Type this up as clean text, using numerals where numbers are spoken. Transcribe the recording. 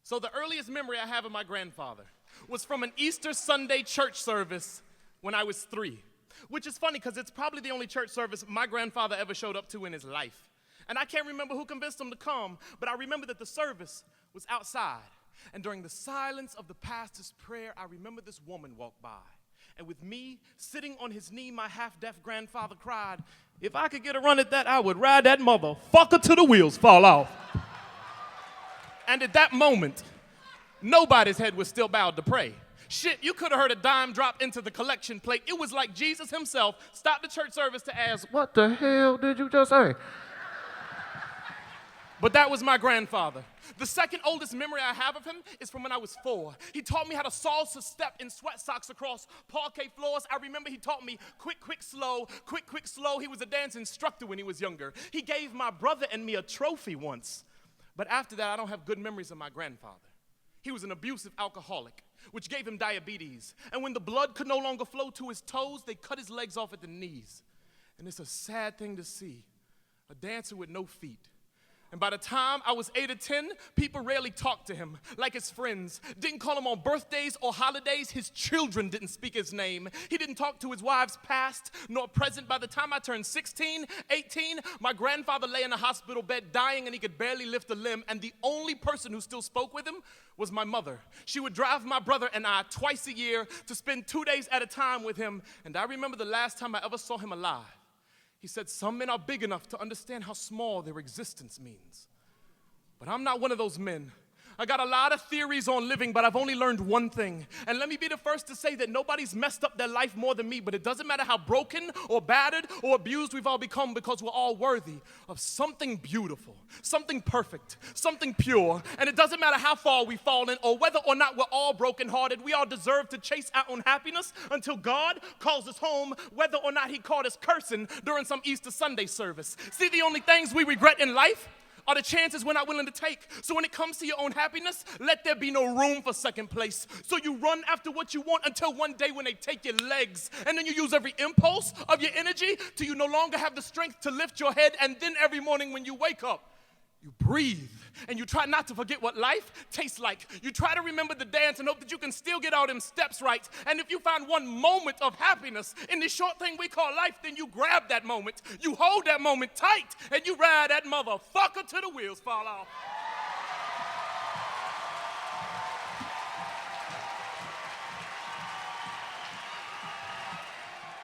So the earliest memory I have of my grandfather was from an Easter Sunday church service when I was 3, which is funny because it's probably the only church service my grandfather ever showed up to in his life. And I can't remember who convinced him to come, but I remember that the service was outside. And during the silence of the pastor's prayer, I remember this woman walked by. And with me sitting on his knee, my half-deaf grandfather cried, "If I could get a run at that, I would ride that motherfucker till the wheels fall off." And at that moment, nobody's head was still bowed to pray. Shit, you could have heard a dime drop into the collection plate. It was like Jesus himself stopped the church service to ask, "What the hell did you just say?" But that was my grandfather. The second oldest memory I have of him is from when I was 4. He taught me how to salsa step in sweat socks across parquet floors. I remember he taught me quick, quick, slow, quick, quick, slow. He was a dance instructor when he was younger. He gave my brother and me a trophy once. But after that, I don't have good memories of my grandfather. He was an abusive alcoholic, which gave him diabetes. And when the blood could no longer flow to his toes, they cut his legs off at the knees. And it's a sad thing to see, a dancer with no feet. And by the time I was 8 or 10, people rarely talked to him like his friends. Didn't call him on birthdays or holidays. His children didn't speak his name. He didn't talk to his wives past nor present. By the time I turned 16, 18, my grandfather lay in a hospital bed dying and he could barely lift a limb. And the only person who still spoke with him was my mother. She would drive my brother and I twice a year to spend 2 days at a time with him. And I remember the last time I ever saw him alive. He said, "Some men are big enough to understand how small their existence means." But I'm not one of those men. I got a lot of theories on living, but I've only learned one thing. And let me be the first to say that nobody's messed up their life more than me, but it doesn't matter how broken or battered or abused we've all become, because we're all worthy of something beautiful, something perfect, something pure. And it doesn't matter how far we've fallen or whether or not we're all brokenhearted. We all deserve to chase our own happiness until God calls us home, whether or not he caught us cursing during some Easter Sunday service. See, the only things we regret in life are the chances we're not willing to take. So when it comes to your own happiness, let there be no room for second place. So you run after what you want until one day when they take your legs, and then you use every impulse of your energy till you no longer have the strength to lift your head. And then every morning when you wake up, you breathe and you try not to forget what life tastes like. You try to remember the dance and hope that you can still get all them steps right. And if you find one moment of happiness in this short thing we call life, then you grab that moment, you hold that moment tight, and you ride that motherfucker till the wheels fall off.